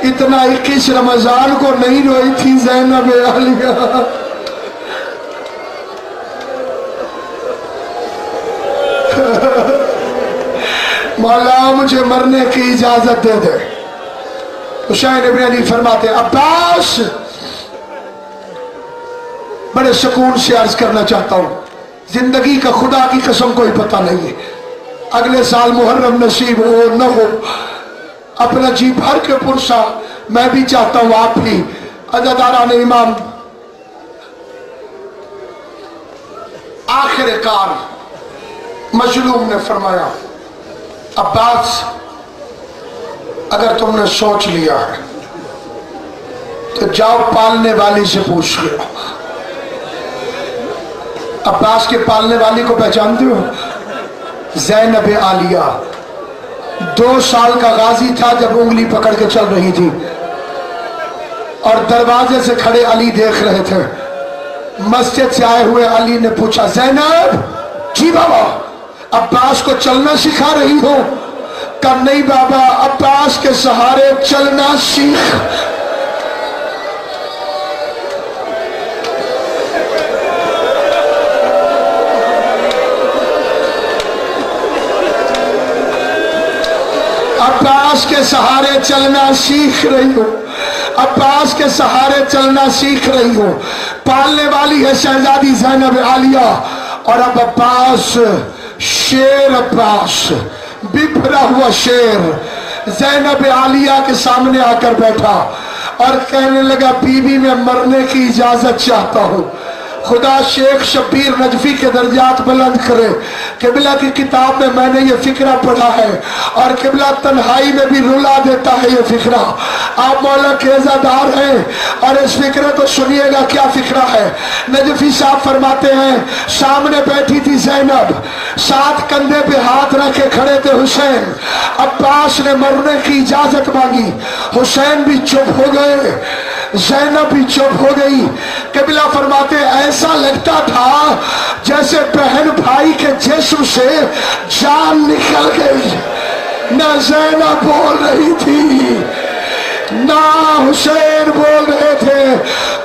اتنا 21 رمضان کو نہیں روئی تھی زینب عالیہ. مولا مجھے مرنے کی اجازت دے دے. حسین ابن علی فرماتے عباس بڑے سکون سے عرض کرنا چاہتا ہوں، زندگی کا خدا کی قسم کوئی پتہ نہیں ہے. اگلے سال محرم نصیب ہو نہ ہو، اپنا جی بھر کے پرسا. میں بھی چاہتا ہوں آپ بھی. عزاداران امام آخر کار مظلوم نے فرمایا عباس اگر تم نے سوچ لیا ہے تو جاؤ پالنے والی سے پوچھ لو. عباس کے پالنے والی کو پہچانتے ہو؟ زینب عالیہ. 2 سال کا غازی تھا جب انگلی پکڑ کے چل رہی تھی، اور دروازے سے کھڑے علی دیکھ رہے تھے. مسجد سے آئے ہوئے علی نے پوچھا زینب. جی بابا. عباس کو چلنا سکھا رہی ہو؟ کہ نہیں بابا، عباس کے سہارے چلنا سیکھ. عباس کے سہارے چلنا سیکھ رہی ہو، عباس کے سہارے چلنا سیکھ رہی ہو. پالنے والی ہے شہزادی زینب عالیہ. اور اب عباس شیر، عباس بپھرا ہوا شیر زینب عالیہ کے سامنے آ کر بیٹھا اور کہنے لگا بی بی میں مرنے کی اجازت چاہتا ہوں. خدا شیخ شبیر نجفی کے درجات بلند کرے. قبلہ کی کتاب میں میں نے یہ فقرہ پڑھا ہے، اور قبلہ تنہائی میں بھی رلا دیتا ہے یہ فقرہ. آپ مولا کے عزادار ہیں اور اس فقرے کو سنیے گا کیا فقرہ ہے. نجفی صاحب فرماتے ہیں سامنے بیٹھی تھی زینب، ساتھ کندھے پہ ہاتھ رکھ کے کھڑے تھے حسین. عباس نے مرنے کی اجازت مانگی، حسین بھی چپ ہو گئے، زینب بھی چپ ہو گئی. قبلہ فرماتے ایسا لگتا تھا جیسے بہن بھائی کے جسم سے جان نکل گئی. نہ زینب بول رہی تھی نہ حسین بول رہے تھے.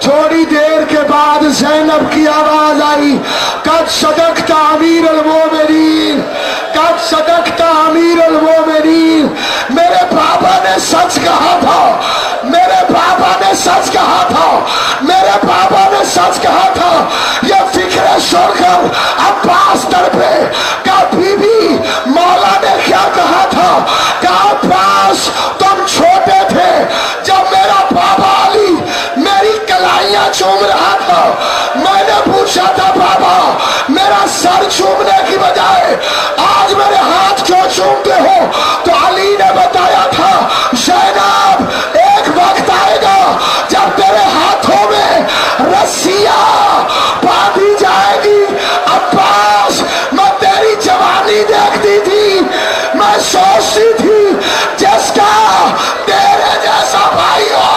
تھوڑی دیر کے بعد زینب کی آواز آئی قد صدقت امیر المومنین، قد صدقت امیر المومنین. میرے بابا نے سچ کہا تھا، میرے بابا نے سچ کہا تھا، میرے بابا نے سچ کہا تھا. یہ فکر سن کر عباس تڑپے. کہا بی بی مولا نے کیا کہا تھا؟ کہا عباس تم چھوڑ سر چومنے کی بجائے آج میرے ہاتھ کیوں چومتے ہو؟ تو علی نے بتایا تھا زینب ایک وقت آئے گا جب تیرے ہاتھوں میں رسیاں باندھی جائے گی۔ عباس میں تیری جوانی دیکھتی تھی، میں سوچتی تھی جس کا تیرے جیسا بھائی ہو۔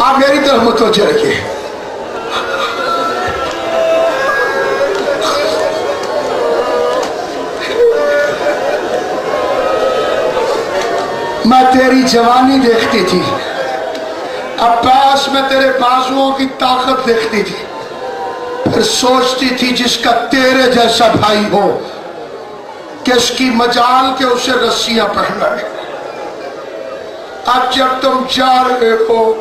آپ میری طرف متوجہ رکھیے۔ میں تیری جوانی دیکھتی تھی، عباس میں تیرے بازوؤں کی طاقت دیکھتی تھی، پھر سوچتی تھی جس کا تیرے جیسا بھائی ہو کس کی مجال کے اسے رسیاں پہنائے۔ اب جب تم جا رہے ہو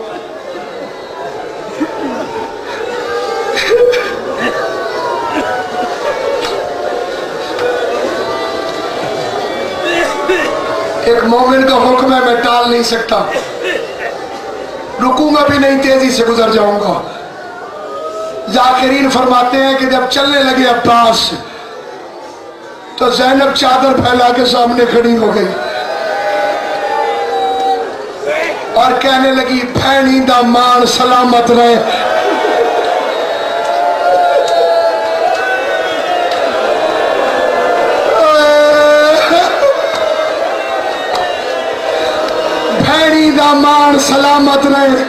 ایک مومن کا حکم ہے، میں ٹال نہیں سکتا، رکوں گا بھی نہیں، تیزی سے گزر جاؤں گا۔ ذاکرین فرماتے ہیں کہ جب چلنے لگے عباس تو زینب چادر پھیلا کے سامنے کھڑی ہو گئی اور کہنے لگی بھینی دا مان سلامت رہے۔ بھینی دا مان سلامت رہے۔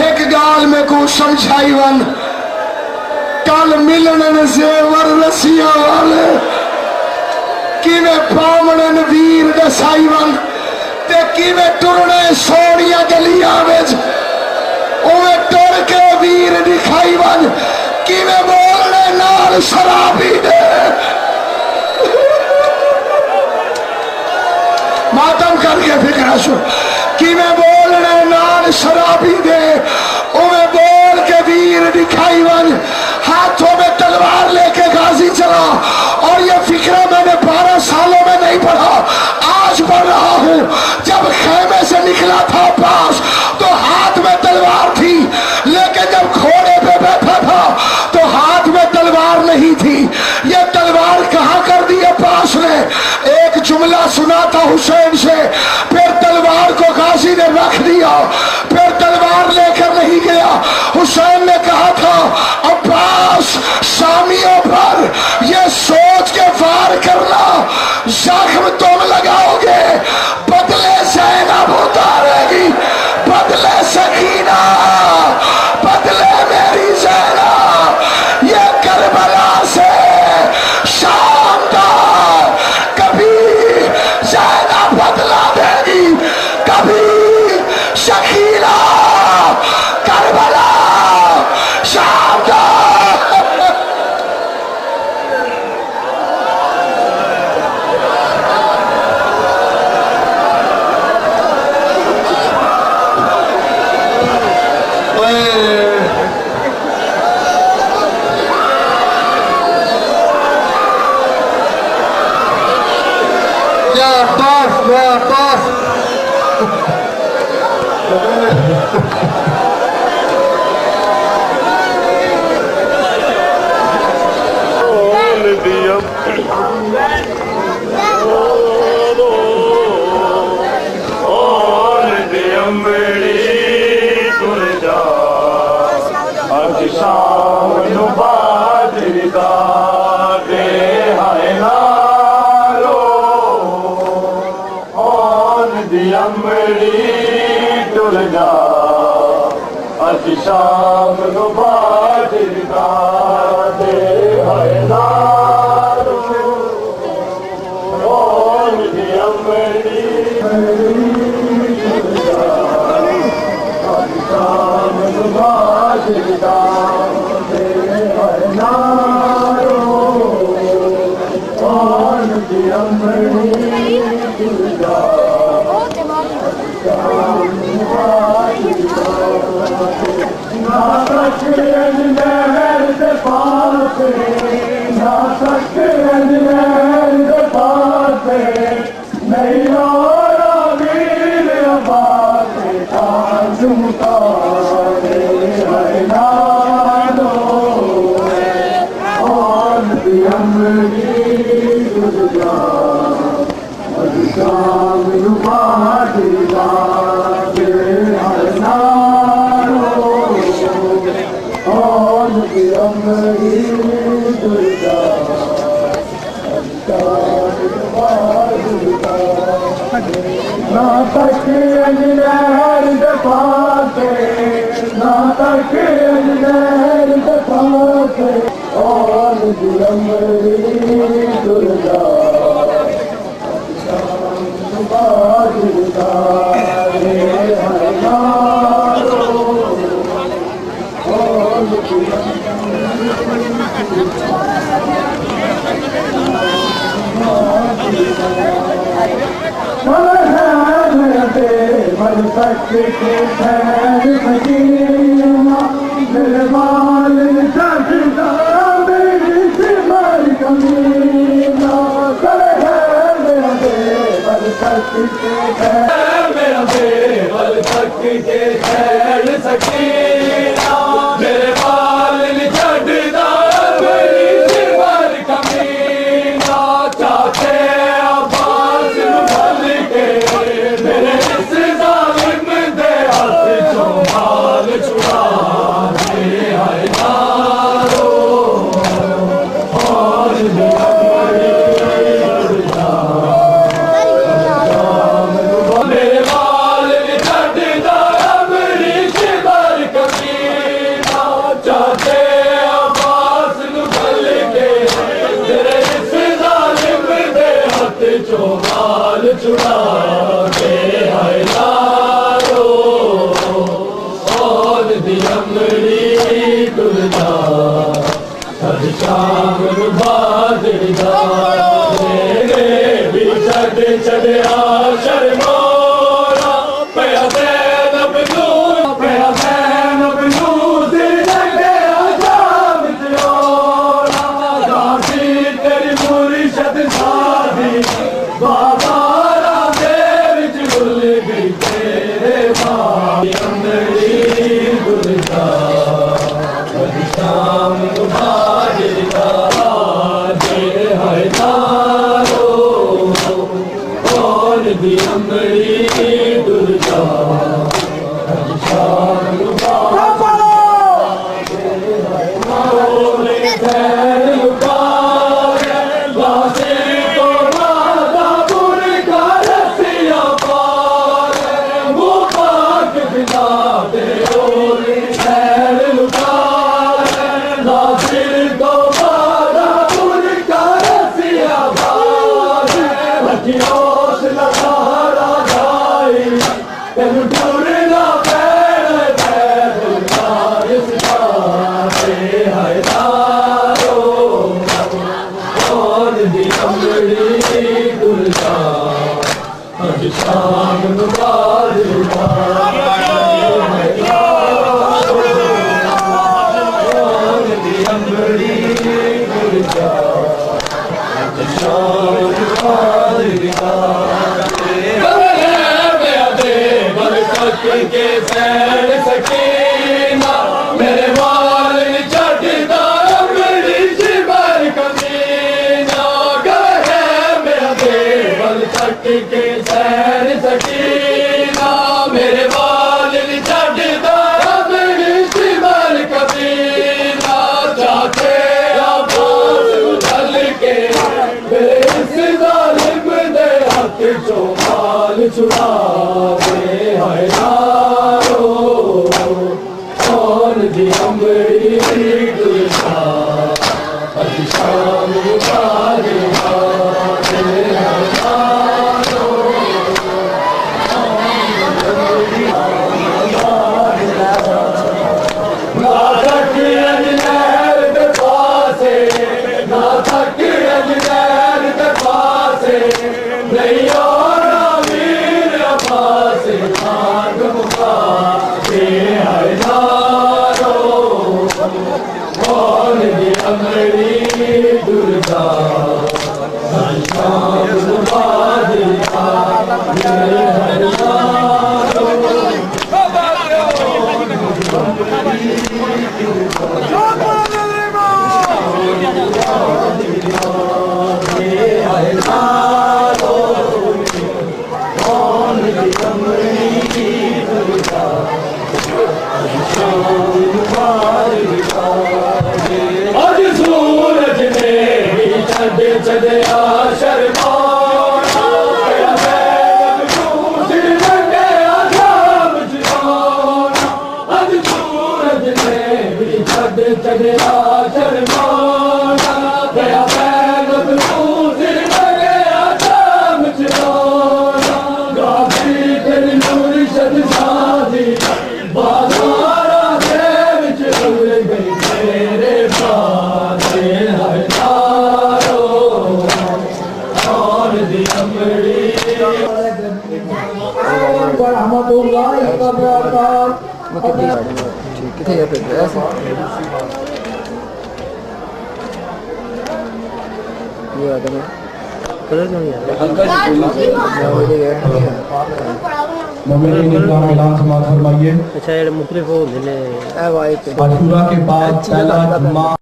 ایک گال میں کو سمجھائی ون کل ملن زیور رسیاں والے کی میں پامنن ویر دسائی ون تے کی میں ٹرنے سوڑیاں گلیاں ویج اوے ٹر کے ویر دکھائی ون کی میں بولنے نال شرابی دے۔ ماتم کر کے فکر شو کی میں بولنے نال شرابی دے اوے بول کے ویر دکھائی ون۔ ہاتھوں میں تلوار لے کے غازی چلا، اور یہ فکرہ میں نے 12 سالوں میں نہیں پڑھا، آج پڑھ رہا ہوں۔ جب خیمے سے نکلا تھا عباس تو ہاتھ میں تلوار تھی، لیکن جب گھوڑے پہ بیٹھا تھا تو ہاتھ میں تلوار نہیں تھی۔ یہ تلوار کہاں کر دی عباس نے؟ ایک جملہ سنا تھا حسین سے، پھر تلوار کو غازی نے رکھ دیا، پھر تلوار لے کر نہیں گیا۔ حسین نے کہا تھا عباس شامیوں پر یہ سوچ کے وار کرنا زخم تم لگاؤ گے، بدلے زینب اتارے گی، بدلے سکینہ، بدلے میری زینب۔ یہ کربلا سے شام تک کبھی زینب بدلا دے گی، کبھی سکینہ، کربلا شام تک۔ شام نو باجر دا دے ہائے نارو اون دی امڑی شام نو باجر دا دے ہائے نارو اون دی امڑی دا نہ अजमेर के पास नहीं और अमीर अब्बास ताज मुतारे है नानो और भी अमरी दुर्गा शाम रुबादिला है नानो और भी अमरी दुर्गा ना तक अजमेर के पास ना तक अजमेर के पास और भी अमरी दुर्गा बादुर्गा रे है नारो और भी मर सकते ठहर मदीना मेरे बाल सजदा मेरी सिमर कमीना मेरा देवल सकते मेरा देवल सकते ठहर सकीना मेरे बाल सजदा मेरी सिमर कमीना चाहते अब्बास भल के मेरे इस जालिम दे हाथ चो माल छुड़ा दे हाय नारो और मेरे बाल छड़दा मेरी शिवर कमीना चाहते अब्बास भल के मेरे इस जालिम दे हाथ चो माल छुड़ा दे हाय नारो और दी अमरी दुर्गा हर शाम रुबादिला मेरे भी छड़ आ शर्मोरा पया ज़ैनब नूर पया ज़ैनब नूर दिल लगे आजाम जोरा गाजी तेरी मुर्शद शादी बाबारा दे विच भुल गई तेरे मां अमरी दुर्गा हर शाम रुबादिला दे हाय नारो और भी अमरी दुर्गा हर शाम रुबादिला बासे तो राधा बुरका रसिया पार मुबारक बिना दे और खैर लुटार नासिर तो राधा बुरका रसिया पार लठियों से लखारा जाए तेन ढूंढना पैर पैर इस बाते हाय नारो और भी अमरी दुर्गा हर शाम रुबादिला और भी अमरी दुर्गा हर शाम रुबादिला के सैर सकीना मेरे बाल चढ़दा मेरी शिवर कमीना गए मेरा देवल तक के सैर सकीना मेरे बाल चढ़दा मेरी शिवर कमीना चाहते अब्बास उछल के इस जालिम दे हाथ चो माल छुड़ा दे हाय नारो और भी अमरी दुर्गा हर शाम रुबादिला दे हाय नारो ना तक अजमेर के पास ना तक अजमेर के पास नहीं और अमीर अब्बास ताज मुतारे है नारो और भी अमरी दुर्गा اچھا یہ مختلف ہو عاشورہ کے بعد پہلا جمعہ